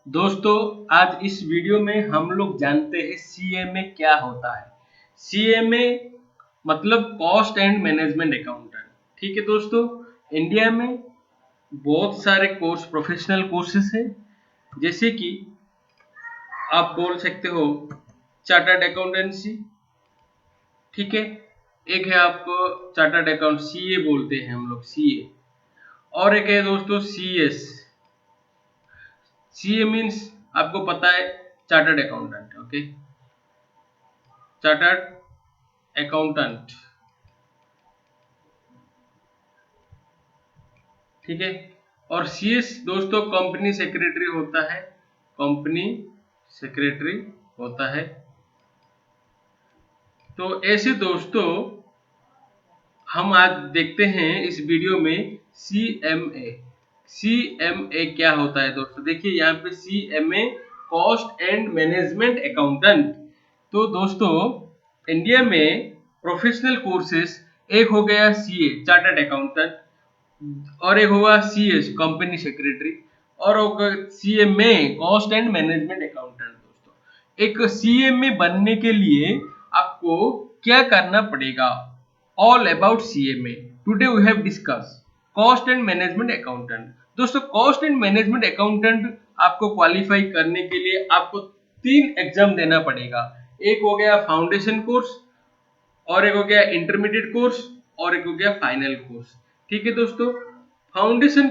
दोस्तों, आज इस वीडियो में हम लोग जानते हैं सीएमए क्या होता है। सीएमए मतलब कॉस्ट एंड मैनेजमेंट अकाउंटेंट। ठीक है दोस्तों, इंडिया में बहुत सारे कोर्स प्रोफेशनल कोर्सेज हैं, जैसे कि आप बोल सकते हो चार्टर्ड अकाउंटेंसी। ठीक है, एक है आपको चार्टर्ड अकाउंट सीए बोलते हैं हम लोग, सीए। और एक है दोस्तों सीएस। सीए मीन्स आपको पता है chartered accountant. Okay, chartered accountant. ठीक है, और सीएस दोस्तों कंपनी सेक्रेटरी होता है। कंपनी सेक्रेटरी होता है। तो ऐसे दोस्तों हम आज देखते हैं इस वीडियो में सीएमए। सीएमए क्या होता है दोस्तों? देखिए यहाँ पे CMA cost and management accountant. तो दोस्तों इंडिया में प्रोफेशनल कोर्सेस, एक हो गया सीए चार्टर्ड अकाउंटेंट, और एक होगा सीएस कंपनी सेक्रेटरी, और होगा CMA cost and management accountant. दोस्तों एक सीएमए बनने के लिए आपको क्या करना पड़ेगा? All about CMA today we have discuss cost and management accountant. दोस्तों कॉस्ट एंड मैनेजमेंट अकाउंटेंट आपको क्वालिफाई करने के लिए आपको 3 एग्जाम देना पड़ेगा। एक हो गया फाउंडेशन कोर्स, और एक हो गया इंटरमीडिएट कोर्स, और एक हो गया फाइनल कोर्स। ठीक है दोस्तों, फाउंडेशन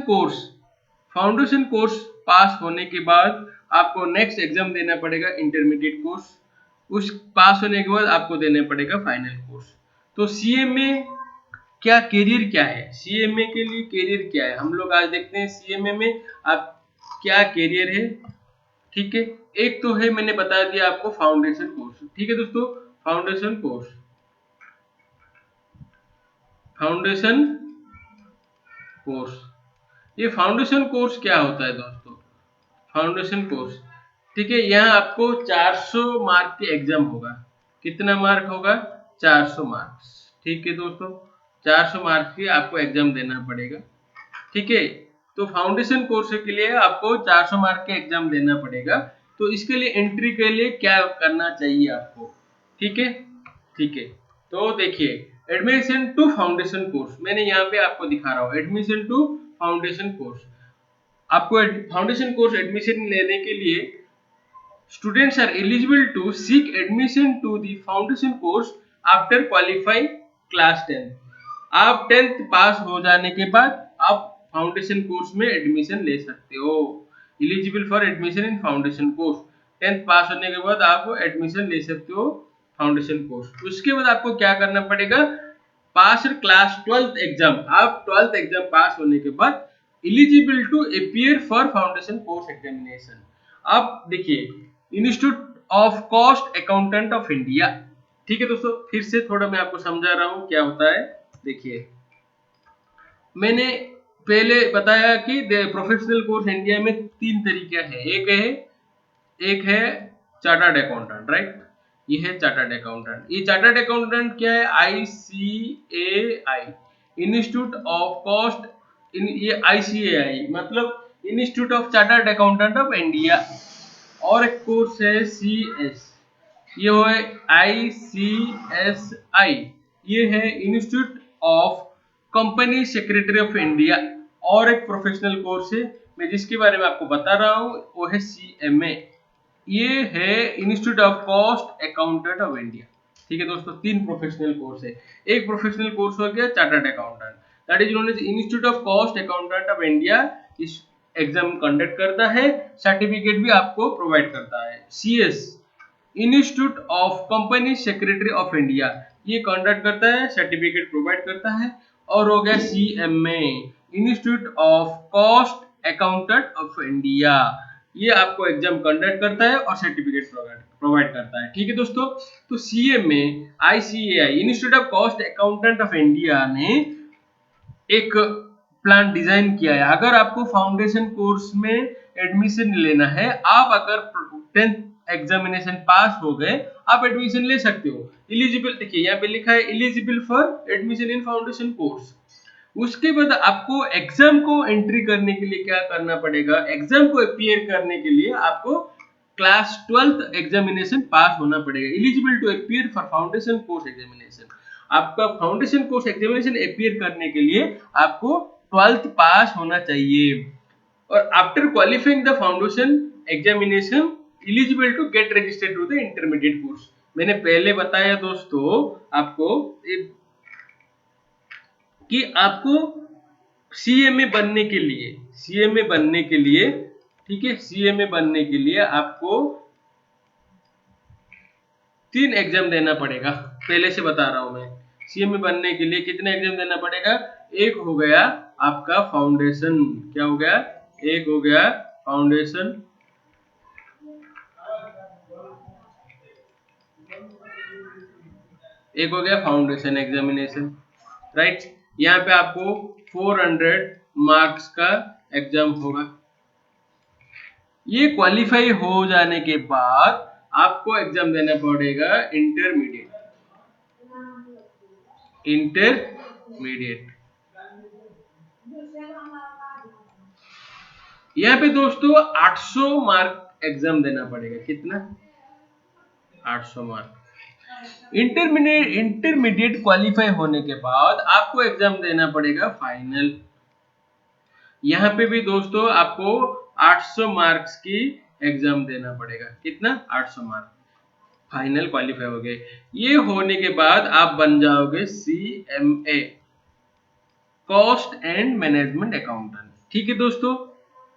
कोर्स पास होने के बाद आपको नेक्स्ट एग्जाम देना पड़ेगा इंटरमीडिएट कोर्स। उस पास होने के बाद आपको देना पड़ेगा फाइनल कोर्स। तो सीएमए क्या कैरियर क्या है? सीएमए के लिए कैरियर क्या है हम लोग आज देखते हैं। सीएमए में आप क्या कैरियर है? ठीक है, एक तो है, मैंने बता दिया आपको फाउंडेशन कोर्स। ठीक है दोस्तों, फाउंडेशन कोर्स। फाउंडेशन कोर्स, ये फाउंडेशन कोर्स क्या होता है दोस्तों? फाउंडेशन कोर्स, ठीक है, यहाँ आपको 400 मार्क के एग्जाम होगा। कितना मार्क होगा? 400 मार्क्स। ठीक है दोस्तों, 400 मार्क्स की आपको एग्जाम देना पड़ेगा। ठीक है, तो फाउंडेशन कोर्स के लिए आपको 400 मार्क के एग्जाम देना पड़ेगा। तो इसके लिए एंट्री के लिए क्या करना चाहिए आपको? ठीक है, ठीक है, तो देखिए एडमिशन टू फाउंडेशन कोर्स, मैंने यहाँ पे आपको दिखा रहा हूँ एडमिशन टू फाउंडेशन कोर्स। आपको फाउंडेशन कोर्स एडमिशन लेने के लिए students are eligible to seek admission to the foundation course after qualify class 10। आप 10th पास हो जाने के बाद आप फाउंडेशन कोर्स में एडमिशन ले सकते हो। Eligible for admission in foundation course, 10th पास होने के बाद आप एडमिशन ले सकते हो फाउंडेशन कोर्स। उसके बाद आपको क्या करना पड़ेगा? Pass class 12th exam. आप 12th एग्जाम पास होने के बाद eligible to appear for foundation course examination. आप देखिए institute of cost accountant of India. ठीक है दोस्तों, फिर से थोड़ा मैं आपको समझा रहा हूँ क्या होता है। देखिए मैंने पहले बताया कि प्रोफेशनल कोर्स इंडिया में 3 तरीके हैं। एक है चार्टर्ड अकाउंटेंट, राइट? ये है चार्टर्ड अकाउंटेंट। ये चार्टर्ड अकाउंटेंट क्या है? ICAI, institute of cost in, ये आईसीएआई मतलब institute of chartered accountant of India. और एक कोर्स है सीएस, ये है आईसीएसआई, ये है institute of company secretary of India. और एक प्रोफेशनल कोर्स है मैं जिसके बारे में आपको बता रहा हूँ, वो है सीएमए, ये है institute of cost accountant of India. ठीक है दोस्तों, 3 प्रोफेशनल कोर्स है। एक प्रोफेशनल कोर्स हो गया chartered accountant, that is known as institute of cost accountant of India. इस एग्जाम कंडक्ट करता है, सर्टिफिकेट भी आपको प्रोवाइड करता है। CS institute of company secretary of India, ये कंडक्ट करता है, सर्टिफिकेट प्रोवाइड करता है। और हो गया CMA institute of cost accountant of India, ये आपको एग्जाम कंडक्ट करता है और सर्टिफिकेट प्रोवाइड करता है। ठीक है दोस्तों, तो CMA ICAI institute of cost accountant of India ने एक प्लान डिजाइन किया है। अगर आपको फाउंडेशन कोर्स में एडमिशन लेना है, आप अगर 10th एग्जामिनेशन पास हो गए, आप एडमिशन ले सकते हो। एलिजिबल, देखिए यहाँ पे लिखा है eligible for admission in foundation course. उसके बाद आपको एग्जाम को एंट्री करने के लिए क्या करना पड़ेगा, एग्जाम को अपीयर करने के लिए आपको क्लास 12th एग्जामिनेशन पास होना पड़ेगा। Eligible to appear for foundation course examination, आपका फाउंडेशन कोर्स एग्जामिनेशन अपीयर करने के लिए आपको 12th पास होना चाहिए। और after qualifying the foundation examination eligible to get registered to the intermediate course. मैंने पहले बताया दोस्तों आपको कि आपको सीएमए बनने के लिए, सीएमए बनने के लिए, ठीक है, सीएमए बनने के लिए आपको 3 एग्जाम देना पड़ेगा। पहले से बता रहा हूं मैं, सीएमए बनने के लिए कितने एग्जाम देना पड़ेगा। एक हो गया आपका फाउंडेशन, क्या हो गया, एक हो गया फाउंडेशन, एक हो गया फाउंडेशन एग्जामिनेशन, राइट। यहाँ पे आपको 400 मार्क्स का एग्जाम होगा। ये क्वालिफाई हो जाने के बाद आपको एग्जाम देना पड़ेगा इंटरमीडिएट, इंटरमीडिएट। यहाँ पे दोस्तों 800 मार्क एग्जाम देना पड़ेगा। कितना, 800 मार्क। इंटरमीडिएट क्वालिफाई होने के बाद आपको एग्जाम देना पड़ेगा फाइनल। यहाँ पे भी दोस्तों आपको 800 मार्क्स की एग्जाम देना पड़ेगा। कितना, 800 मार्क। फाइनल क्वालिफाई हो गए। ये होने के बाद आप बन जाओगे CMA, cost and management accountant. ठीक है दोस्तों,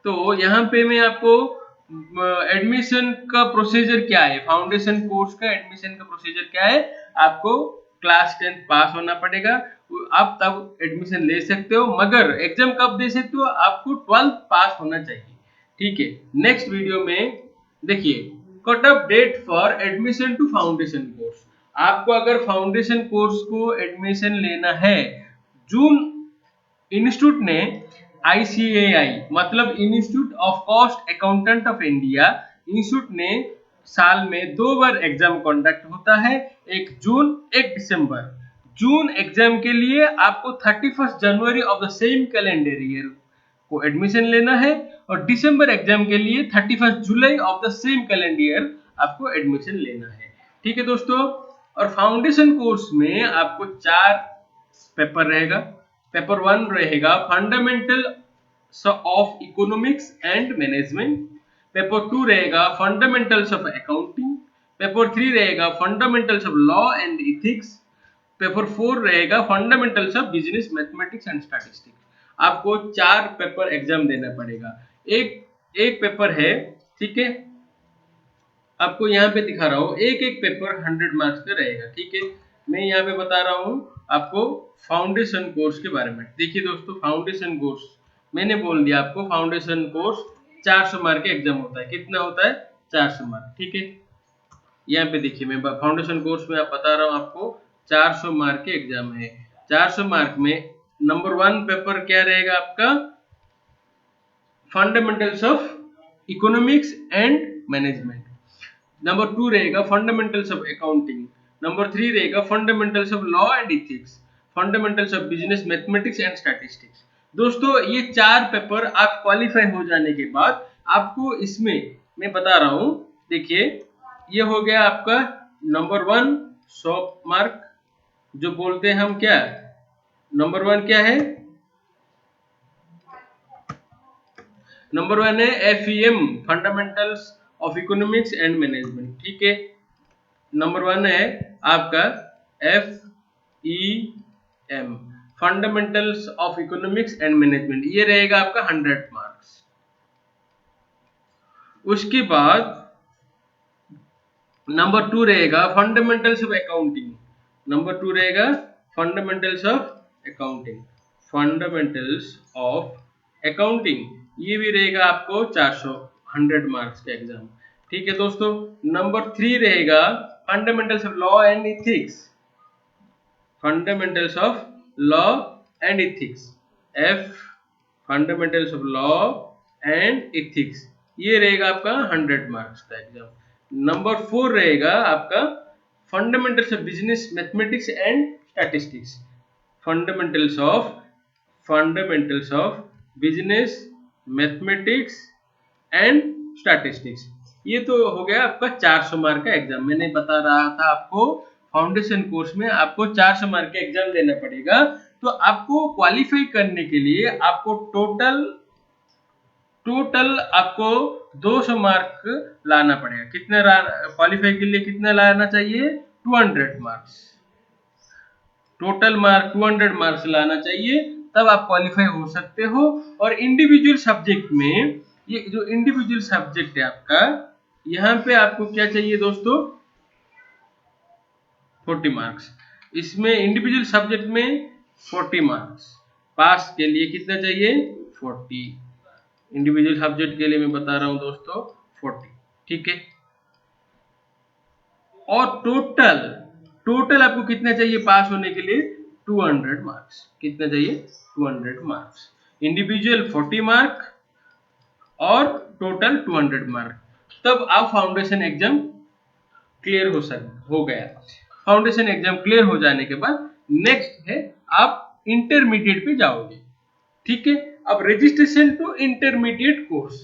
तो यहाँ पे मैं आपको एडमिशन का प्रोसीजर क्या है, फाउंडेशन कोर्स का एडमिशन का प्रोसीजर क्या है। आपको क्लास 10th पास होना पड़ेगा, आप तब एडमिशन ले सकते हो, मगर एग्जाम कब दे सकते हो, आपको 12th पास होना चाहिए। ठीक है, नेक्स्ट वीडियो में देखिए cut off date for admission to foundation course. आपको अगर फाउंडेशन कोर्स को एडमिशन लेना है, जून इंस्टीट्यूट ने ICAI मतलब institute of cost accountant of India, institute ने साल में 2 बार एग्जाम कंडक्ट होता है, एक जून एक दिसंबर। जून एग्जाम के लिए आपको 31 January of the same calendar year को एडमिशन लेना है, और दिसंबर एग्जाम के लिए 31 July of the same calendar year आपको एडमिशन लेना है। ठीक है दोस्तों, और फाउंडेशन कोर्स में आपको 4 पेपर रहेगा। पेपर 1 रहेगा fundamental of economics and management, paper 2 रहेगा फंडामेंटल्स ऑफ अकाउंटिंग, पेपर 3 रहेगा fundamentals of law and ethics, paper 4 रहेगा fundamentals of business mathematics and statistics. आपको 4 पेपर एग्जाम देना पड़ेगा। एक पेपर है, ठीक है, आपको यहाँ पे दिखा रहा हूँ, एक एक पेपर 100 मार्क्स का रहेगा। ठीक है, मैं यहाँ पे बता रहा हूँ आपको फाउंडेशन कोर्स के बारे में। देखिए दोस्तों, फाउंडेशन कोर्स मैंने बोल दिया आपको, फाउंडेशन कोर्स 400 मार्क का एग्जाम होता है। कितना होता है, 400 मार्क। ठीक है, यहाँ पे देखिए मैं फाउंडेशन कोर्स में आप बता रहा हूँ आपको 400 मार्क के एग्जाम है। 400 मार्क में नंबर 1 पेपर क्या रहेगा आपका, fundamentals of economics and management, number 2 रहेगा फंडामेंटल्स ऑफ अकाउंटिंग, नंबर 3 रहेगा fundamentals of law and ethics, fundamentals of business mathematics and statistics. दोस्तों ये 4 पेपर आप क्वालिफाई हो जाने के बाद आपको इसमें मैं बता रहा हूं, देखिए ये हो गया आपका नंबर 1 100 मार्क, जो बोलते हैं हम क्या, नंबर 1 क्या है, नंबर 1 है FEM fundamentals of economics and management. ठीक है, नंबर 1 है आपका FEM fundamentals of economics and management, ये रहेगा आपका 100 मार्क्स। उसके बाद नंबर 2 रहेगा फंडामेंटल्स ऑफ अकाउंटिंग, नंबर 2 रहेगा fundamentals of accounting, fundamentals of accounting, ये भी रहेगा आपको 400 100 मार्क्स का एग्जाम। ठीक है दोस्तों, नंबर 3 रहेगा fundamentals of law and ethics, fundamentals of law and ethics, F fundamentals of law and ethics, ये रहेगा आपका 100 मार्क्स का एग्जाम। नंबर 4 रहेगा आपका fundamentals of business mathematics and statistics, fundamentals of fundamentals of business, mathematics and statistics. ये तो हो गया आपका 400 मार्क का एग्जाम। मैंने बता रहा था आपको फाउंडेशन कोर्स में आपको 400 मार्क का एग्जाम देना पड़ेगा। तो आपको क्वालिफाई करने के लिए आपको टोटल आपको 200 मार्क लाना पड़ेगा। कितने क्वालिफाई के लिए कितना लाना चाहिए? 200 मार्क्स। टोटल मार्क 200 मार्क्स लाना चाहिए, तब आप क्वालिफाई हो सकते हो। और इंडिविजुअल सब्जेक्ट में, ये जो इंडिविजुअल सब्जेक्ट है आपका, यहाँ पे आपको क्या चाहिए दोस्तों? 40 मार्क्स। इसमें इंडिविजुअल सब्जेक्ट में 40 मार्क्स। पास के लिए कितना चाहिए? 40। इंडिविजुअल सब्जेक्ट के लिए मैं बता रहा हूं दोस्तों 40। ठीक है। और टोटल आपको कितना चाहिए पास होने के लिए? 200 मार्क्स। कितना चाहिए? 200 मार्क्स। इंडिविजुअल 40 मार्क और टोटल 200 मार्क, तब आप फाउंडेशन एग्जाम क्लियर हो गया। फाउंडेशन एग्जाम क्लियर हो जाने के बाद नेक्स्ट है आप इंटरमीडिएट पे जाओगे। ठीक है। अब रजिस्ट्रेशन टू इंटरमीडिएट कोर्स,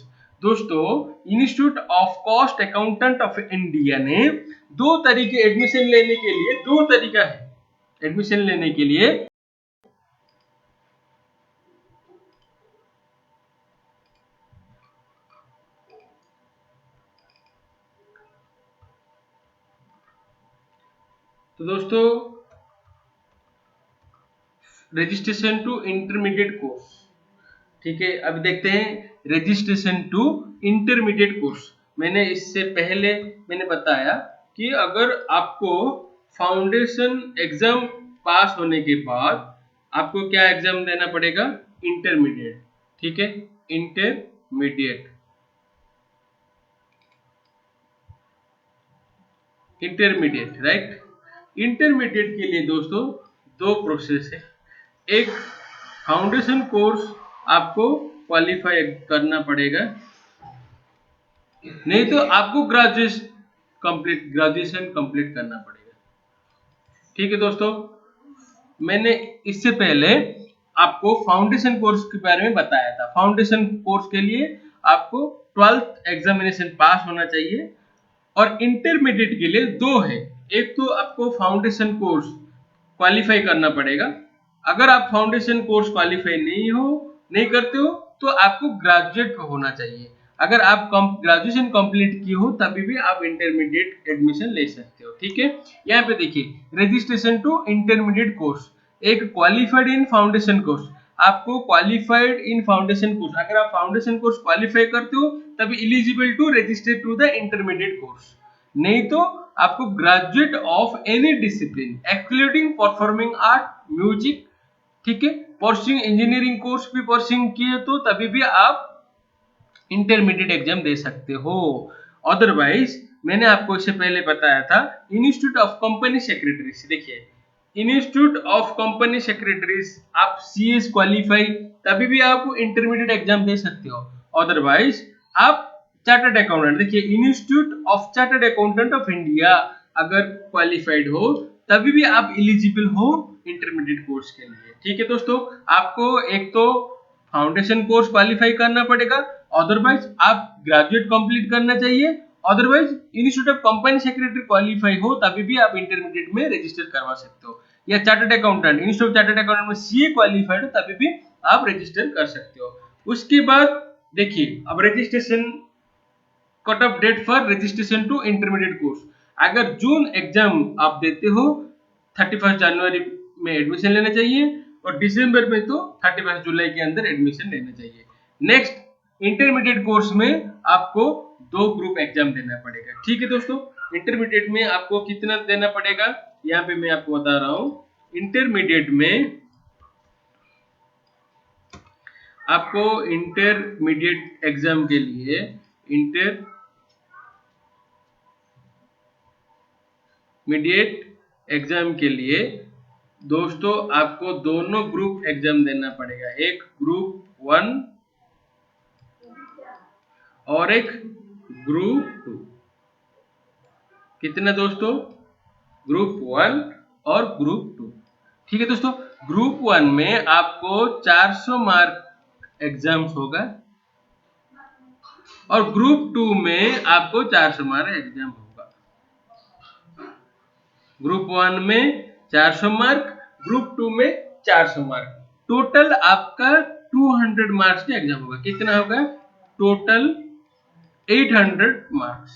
दोस्तों institute of cost accountant of India ने दो तरीके एडमिशन लेने के लिए, दो तरीका है एडमिशन लेने के लिए। तो दोस्तों रजिस्ट्रेशन टू इंटरमीडिएट कोर्स, ठीक है। अब देखते हैं रजिस्ट्रेशन टू इंटरमीडिएट कोर्स। मैंने इससे पहले मैंने बताया कि अगर आपको फाउंडेशन एग्जाम पास होने के बाद आपको क्या एग्जाम देना पड़ेगा? इंटरमीडिएट। ठीक है, इंटरमीडिएट। Intermediate, right. इंटरमीडिएट के लिए दोस्तों दो प्रोसेस है। एक फाउंडेशन कोर्स आपको क्वालिफाई करना पड़ेगा, नहीं तो आपको ग्रेजुएशन कंप्लीट करना पड़ेगा। ठीक है दोस्तों, मैंने इससे पहले आपको फाउंडेशन कोर्स के बारे में बताया था। फाउंडेशन कोर्स के लिए आपको 12th एग्जामिनेशन पास होना चाहिए। और इंटरमीडिएट के लिए दो है। एक तो आपको फाउंडेशन कोर्स क्वालिफाई करना पड़ेगा। अगर आप फाउंडेशन कोर्स क्वालिफाई नहीं करते हो तो आपको ग्रेजुएट होना चाहिए। अगर आप ग्रेजुएशन कंप्लीट किए हो तभी भी आप इंटरमीडिएट एडमिशन ले सकते हो। ठीक है। यहाँ पे देखिए रजिस्ट्रेशन टू इंटरमीडिएट कोर्स, एक क्वालिफाइड इन फाउंडेशन कोर्स। आपको क्वालिफाइड इन फाउंडेशन कोर्स, अगर आप फाउंडेशन कोर्स क्वालिफाई करते हो तभी eligible to register to the intermediate course. नहीं तो आपको graduate of any discipline excluding performing art, music, ठीक है, परस्यूइंग इंजीनियरिंग कोर्स भी परस्यूइंग किए तो तभी भी आप इंटरमीडिएट एग्जाम दे सकते हो। अदरवाइज मैंने आपको इससे पहले बताया था इंस्टीट्यूट ऑफ कंपनी सेक्रेटरीज। देखिए इंस्टीट्यूट ऑफ कंपनी सेक्रेटरीज आप सीएस क्वालिफाई तभी भी आप इंटरमीडिएट एग्जाम दे सकते हो। अदरवाइज आप चार्टर्ड अकाउंटेंट, देखिए institute of chartered accountant of India अगर क्वालिफाइड हो तभी भी आप एलिजिबल हो इंटरमीडिएट कोर्स के लिए। ठीक है दोस्तों, आपको एक तो फाउंडेशन कोर्स क्वालिफाई करना पड़ेगा, अदरवाइज आप ग्रेजुएट कंप्लीट करना चाहिए, otherwise institute of company secretary qualify हो तभी भी आप इंटरमीडिएट में रजिस्टर करवा सकते हो। या chartered accountant, institute of chartered accountant में सीए क्वालिफाइड हो तभी भी आप रजिस्टर कर सकते हो। उसके बाद देखिए अब registration cut off date for registration to intermediate course. अगर जून एग्जाम आप देते हो 31 जनवरी में एडमिशन लेना चाहिए और दिसंबर में तो 31 जुलाई के अंदर एडमिशन लेना चाहिए। नेक्स्ट इंटरमीडिएट कोर्स में आपको 2 ग्रुप एग्जाम देना पड़ेगा। ठीक है दोस्तों, इंटरमीडिएट में आपको कितना देना पड़ेगा यहाँ पे मैं आपको बता रहा हूँ। इंटरमीडिएट में आपको इंटरमीडिएट एग्जाम के लिए दोस्तों आपको दोनों ग्रुप एग्जाम देना पड़ेगा, एक ग्रुप 1 और एक ग्रुप 2। कितना दोस्तों? ग्रुप 1 और ग्रुप 2। ठीक है दोस्तों, ग्रुप 1 में आपको 400 मार्क एग्जाम्स होगा और ग्रुप 2 में आपको 400 मार्क एग्जाम होगा। ग्रुप 1 में 400 मार्क, ग्रुप 2 में 400 मार्क, टोटल आपका 200 मार्क्स का एग्जाम होगा। कितना होगा? Total 800 marks.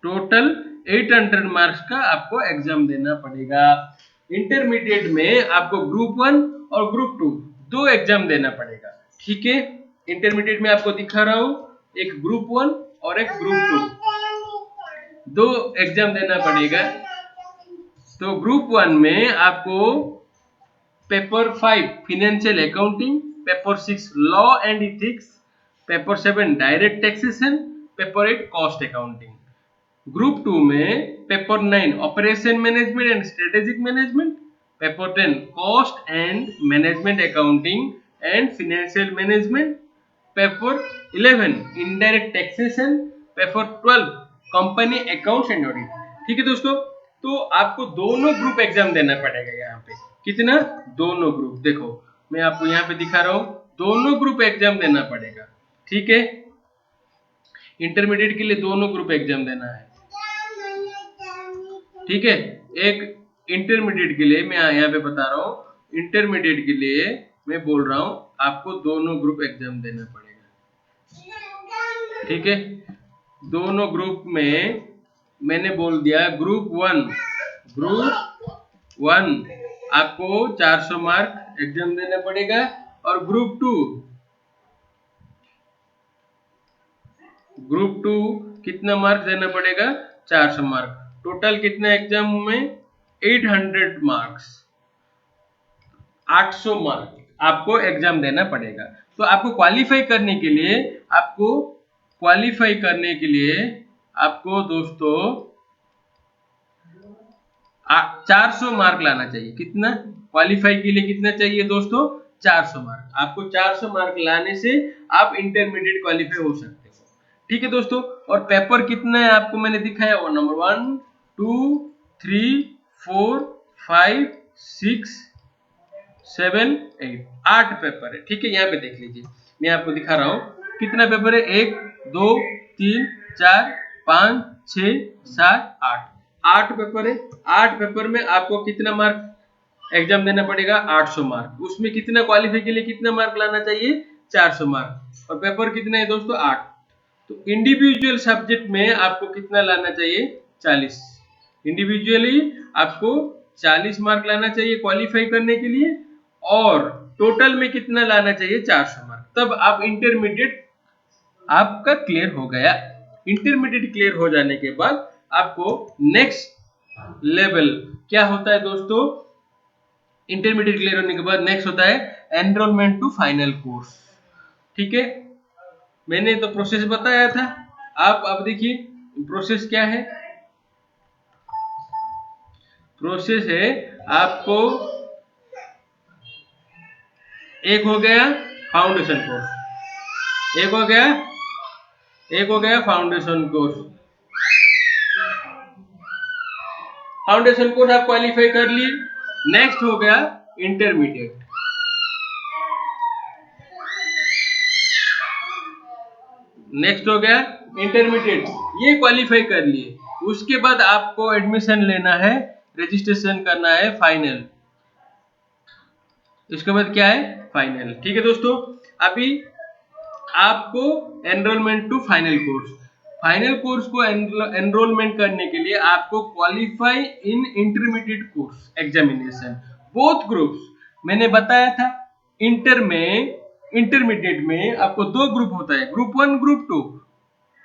टोटल 800 मार्क्स का आपको एग्जाम देना पड़ेगा। इंटरमीडिएट में आपको ग्रुप 1 और ग्रुप 2 दो एग्जाम देना पड़ेगा। ठीक है, इंटरमीडिएट में आपको दिखा रहा हूं, एक ग्रुप 1 और एक ग्रुप 2, दो एग्जाम देना पड़ेगा। तो ग्रुप 1 में आपको paper 5 financial accounting, paper 6 law and ethics, paper 7 direct taxation, paper 8 cost accounting. Group 2 में paper 9 operation management and strategic management, paper 10 cost and management accounting and financial management, paper 11 indirect taxation, paper 12 company accounts and audit. ठीक है दोस्तों, तो आपको दोनों group exam देना पड़ेगा। यहाँ पे कितना? दोनों ग्रुप। देखो मैं आपको यहाँ पे दिखा रहा हूँ, दोनों ग्रुप एग्जाम देना पड़ेगा। ठीक है, इंटरमीडिएट के लिए दोनों ग्रुप एग्जाम देना है। ठीक है, एक इंटरमीडिएट के लिए मैं यहाँ पे बता रहा हूँ, इंटरमीडिएट के लिए मैं बोल रहा हूँ आपको दोनों ग्रुप एग्जाम देना पड़ेगा। ठीक है, दोनों ग्रुप में मैंने बोल दिया, ग्रुप 1 आपको 400 मार्क एग्जाम देना पड़ेगा और ग्रुप 2 कितना मार्क देना पड़ेगा? 400 मार्क। टोटल कितना एग्जाम में? 800 मार्क्स, 800 मार्क आपको एग्जाम देना पड़ेगा। तो आपको क्वालिफाई करने के लिए, आपको दोस्तों 400 मार्क लाना चाहिए। कितना? क्वालिफाई के लिए कितना चाहिए दोस्तों? 400 मार्क। आपको 400 मार्क लाने से आप इंटरमीडिएट क्वालिफाई हो सकते हो। ठीक है दोस्तों, और पेपर कितना है आपको मैंने दिखाया, वो नंबर 1 2 3 4 5 6 7 8 8 पेपर है। ठीक है, यहाँ पे देख लीजिए, मैं आपको दिखा रहा हूँ कितना पेपर है। 1 2 3 4 5 6 7 8 8 पेपर है। 8 पेपर में आपको कितना मार्क एग्जाम देना पड़ेगा? 800 मार्क। उसमें कितना क्वालिफाई के लिए कितना मार्क लाना चाहिए? 400 मार्क। और पेपर कितना है दोस्तों? 8। तो इंडिविजुअल सब्जेक्ट में आपको कितना लाना चाहिए? 40। इंडिविजुअली आपको 40 मार्क लाना चाहिए क्वालिफाई करने के लिए, और टोटल में कितना लाना चाहिए? 400 मार्क। तब आप इंटरमीडिएट आपका क्लियर हो गया। इंटरमीडिएट क्लियर हो जाने के बाद आपको नेक्स्ट लेवल क्या होता है दोस्तों? इंटरमीडिएट क्लियर होने के बाद नेक्स्ट होता है एनरोलमेंट टू फाइनल कोर्स। ठीक है, मैंने तो प्रोसेस बताया था, आप अब देखिए प्रोसेस क्या है। प्रोसेस है, आपको एक हो गया फाउंडेशन कोर्स, एक हो गया फाउंडेशन कोर्स। फाउंडेशन कोर्स आप क्वालिफाई कर लिए। नेक्स्ट हो गया इंटरमीडिएट। नेक्स्ट हो गया इंटरमीडिएट, ये क्वालिफाई कर लिए। उसके बाद आपको एडमिशन लेना है, रजिस्ट्रेशन करना है फाइनल। इसके बाद क्या है? फाइनल। ठीक है दोस्तों, अभी आपको enrolment to final course, final course को एनरोलमेंट करने के लिए आपको qualify in intermediate course examination both groups. मैंने बताया था इंटरमीडिएट में आपको दो ग्रुप होता है, ग्रुप 1 ग्रुप 2।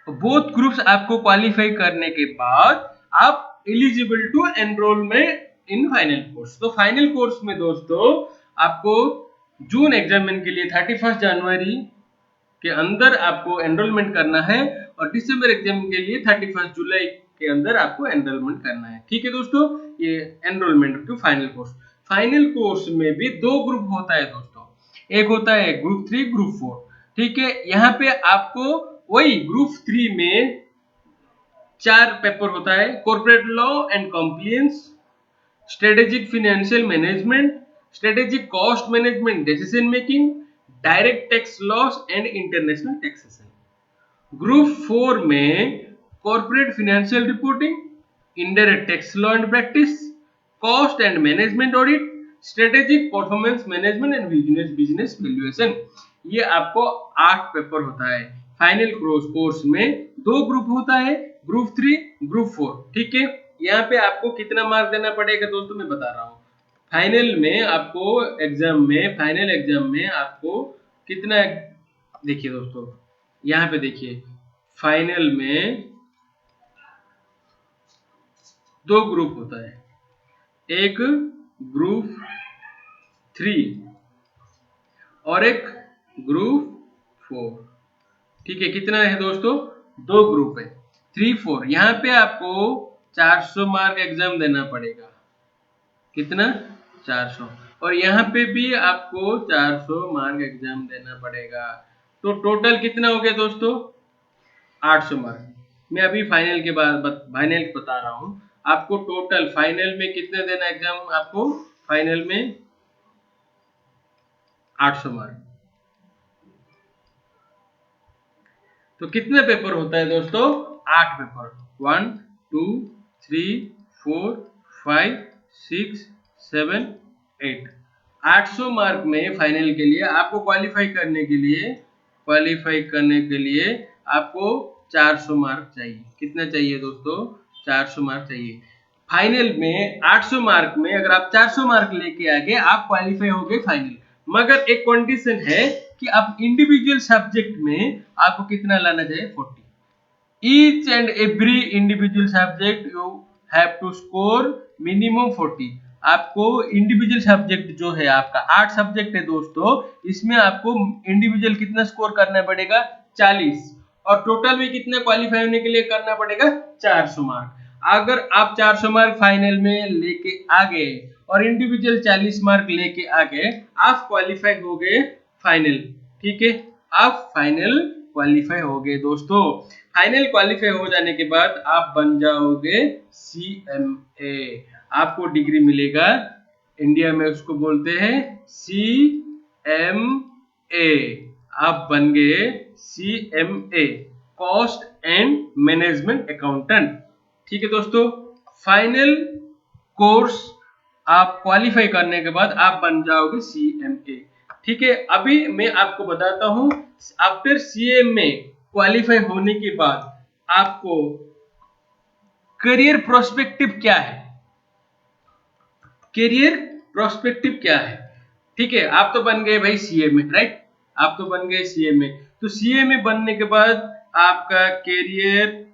बोथ ग्रुप्स आपको क्वालिफाई करने के बाद आप eligible to enrolment in final course. तो फाइनल कोर्स में दोस्तों आपको जून एग्जाम के लिए 31 जनवरी के अंदर आपको एनरोलमेंट करना है, और दिसंबर एग्जाम के लिए 31 जुलाई के अंदर आपको एनरोलमेंट करना है। ठीक है दोस्तों, ये enrolment to final course. Final course में भी दो ग्रुप होता है दोस्तों, एक होता है ग्रुप 3 ग्रुप 4। ठीक है, यहाँ पे आपको वही ग्रुप 3 में 4 पेपर होता है, corporate law and compliance, strategic financial management, strategic cost management, decision making, direct tax loss and international taxation. Group 4 में corporate financial reporting, indirect tax law and practice, cost and management audit, strategic performance management and business valuation. ये आपको 8 paper होता है। Final course में 2 group होता है, group 3, group 4। ठीक है, यहाँ पे आपको कितना मार्क देना पड़ेगा दोस्तों मैं बता रहा हूँ। फाइनल एग्जाम में आपको कितना, देखिए दोस्तों यहाँ पे देखिए, फाइनल में 2 ग्रुप होता है, एक ग्रुप 3 और एक ग्रुप 4। ठीक है, कितना है दोस्तों, 2 ग्रुप है, 3, 4। यहाँ पे आपको 400 मार्क एग्जाम देना पड़ेगा, कितना, 400। और यहाँ पे भी आपको 400 मार्क एग्जाम देना पड़ेगा। तो टोटल कितना हो गया दोस्तों, 800 मार्क। मैं अभी फाइनल के बाद फाइनल बता रहा हूँ आपको। टोटल फाइनल में कितने देना एग्जाम आपको, फाइनल में 800 मार्क। तो कितने पेपर होता है दोस्तों, 8 पेपर, 1 2 3 4 5 6 7 8। 800 मार्क में फाइनल के लिए आपको क्वालिफाई करने के लिए आपको 400 मार्क चाहिए। कितना चाहिए दोस्तों, 400 मार्क चाहिए। फाइनल में 800 मार्क में अगर आप 400 मार्क लेके आ गए, आप क्वालिफाई हो गए फाइनल। मगर एक कंडीशन है कि आप इंडिविजुअल सब्जेक्ट में आपको कितना लाना चाहिए, 40। Each and every individual subject you have to score minimum 40। आपको इंडिविजुअल सब्जेक्ट जो है आपका 8 सब्जेक्ट है दोस्तों, इसमें आपको इंडिविजुअल कितना स्कोर करना पड़ेगा, 40। और टोटल में कितना क्वालिफाई होने के लिए करना पड़ेगा, 400 मार्क। अगर आप 400 मार्क फाइनल में लेके आ गए और इंडिविजुअल 40 मार्क लेके आ गए, आप क्वालिफाई हो गए फाइनल। ठीक है, आप फाइनल क्वालिफाई हो गए दोस्तों। फाइनल क्वालिफाई हो जाने के बाद आप बन जाओगे CMA। आपको डिग्री मिलेगा, इंडिया में उसको बोलते हैं CMA। आप बन गए CMA, cost and management accountant. ठीक है दोस्तों, फाइनल कोर्स आप क्वालिफाई करने के बाद आप बन जाओगे CMA। ठीक है, अभी मैं आपको बताता हूं आफ्टर CMA क्वालिफाई होने के बाद आपको करियर प्रोस्पेक्टिव क्या है, करियर प्रोस्पेक्टिव क्या है। ठीक है, आप तो बन गए भाई CMA, राइट, आप तो बन गए CMA। तो CMA बनने के बाद आपका करियर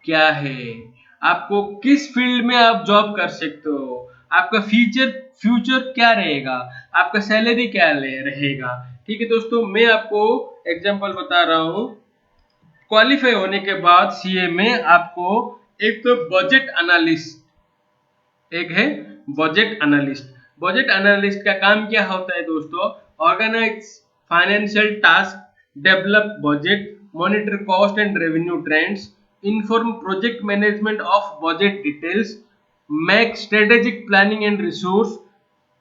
क्या है, आपको किस फील्ड में आप जॉब कर सकते हो, आपका फ्यूचर क्या रहेगा, आपका सैलरी क्या रहेगा। ठीक है दोस्तों, मैं आपको एग्जांपल बता रहा हूँ। क्वालिफाई होने के बाद CMA आपको एक तो बजट एनालिस्ट, एक है बजट एनालिस्ट। बजट एनालिस्ट का काम क्या होता है दोस्तों, organise financial task, develop budget, monitor cost and revenue trends, inform project management of budget details, make strategic planning and resource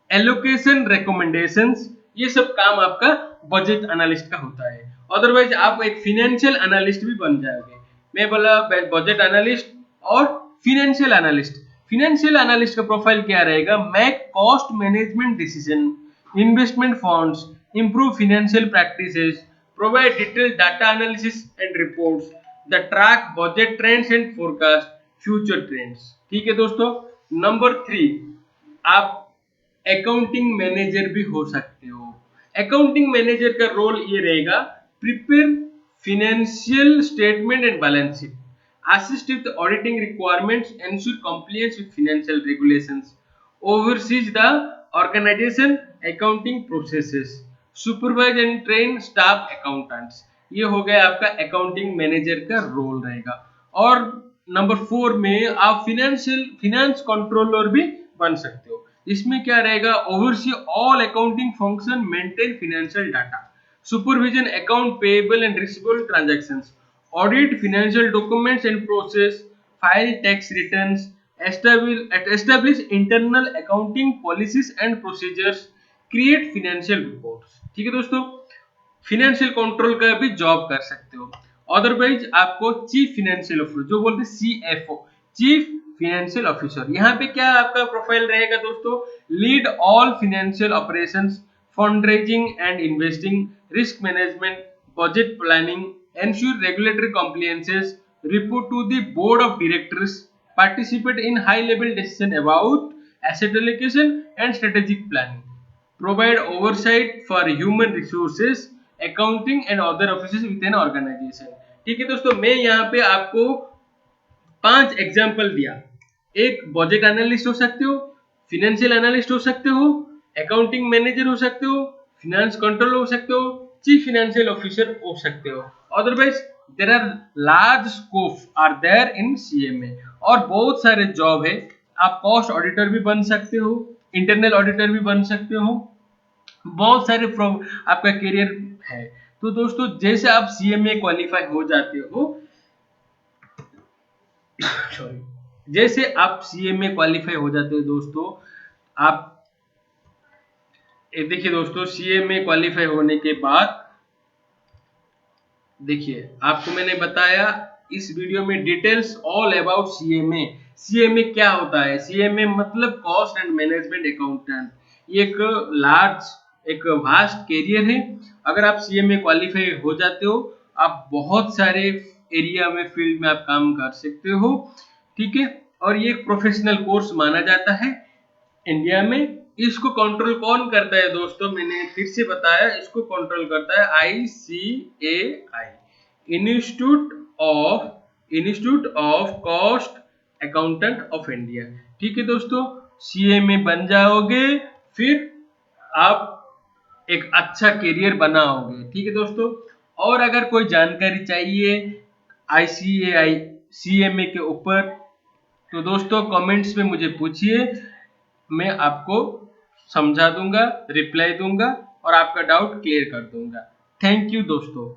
allocation recommendations. ये सब काम आपका बजट एनालिस्ट का होता है। अदरवाइज आप एक फाइनेंशियल एनालिस्ट भी बन जाओगे। मैं बोला बजट एनालिस्ट और फाइनेंशियल एनालिस्ट। फाइनेंशियल एनालिस्ट का प्रोफाइल क्या रहेगा, make cost management decision, investment funds, improve financial practices, provide detailed data analysis and reports, the track budget trends and forecast future trends. ठीक है दोस्तों, नंबर 3 आप accounting manager भी हो सकते हो। अकाउंटिंग मैनेजर का रोल ये रहेगा, prepare financial statement and balance sheet, assist with auditing requirements, ensure compliance with financial regulations, oversees the organization accounting processes, supervise and train staff accountants। ये हो गया आपका अकाउंटिंग मैनेजर का रोल रहेगा। और नंबर 4 में आप फाइनेंस कंट्रोलर भी बन सकते हो। इसमें क्या रहेगा, oversee all accounting function, maintain financial data, supervision account payable and receivable transactions, audit financial documents and process, file tax returns, establish internal accounting policies and procedures, create financial reports। ठीक है दोस्तों, फिनेंशियल कंट्रोल का भी job कर सकते हो। Otherwise आपको chief financial officer जो बोलते हैं CFO, चीफ फिनेंशियल ऑफिसर, यहाँ पे क्या आपका प्रोफाइल रहेगा दोस्तों, lead all financial operations, fund raising and investing, risk management, budget planning, ensure regulatory compliances, report to the board of directors, participate in high level decision about asset allocation and strategic planning, provide oversight for human resources, accounting and other offices within organization। ठीक है दोस्तों, मैं यहाँ पे आपको 5 example दिया। एक budget analyst हो सकते हो, फिनेंशियल एनालिस्ट हो सकते हो, अकाउंटिंग मैनेजर हो सकते हो, फिनेंस कंट्रोलर हो सकते हो, चीफ फिनेंशियल ऑफिसर हो सकते हो। Otherwise there are large scope are there in CMA, और बहुत सारे जॉब है। आप कॉस्ट ऑडिटर भी बन सकते हो, इंटरनल ऑडिटर भी बन सकते हो, बहुत सारे आपका करियर है। तो दोस्तों जैसे आप CMA क्वालिफाई हो जाते हो, सॉरी, जैसे आप CMA क्वालिफाई हो जाते हो दोस्तों, आप देखिए दोस्तों, CMA क्वालिफाई होने के बाद देखिए आपको मैंने बताया इस वीडियो में details all about CMA। CMA क्या होता है? CMA मतलब कॉस्ट एंड मैनेजमेंट अकाउंटेंट। ये एक लार्ज, एक वास्ट कैरियर है। अगर आप CMA क्वालिफाई हो जाते हो, आप बहुत सारे एरिया में, फील्ड में आप काम कर सकते हो। ठीक है, और ये एक प्रोफेशनल कोर्स माना जाता है इंडिया में। इसको कंट्रोल कौन करता है दोस्तों? मैंने फिर से बताया, इसको कंट्रोल करता है ICAI, institute of cost accountant of India. ठीक है दोस्तों, CMA बन जाओगे, फिर आप एक अच्छा करियर बनाओगे। ठीक है दोस्तों, और अगर कोई जानकारी चाहिए ICAI CMA के ऊपर, तो दोस्तों कमेंट्स में मुझे पूछिए, मैं आपको समझा दूंगा, रिप्लाई दूंगा और आपका डाउट क्लियर कर दूंगा। थैंक यू दोस्तों।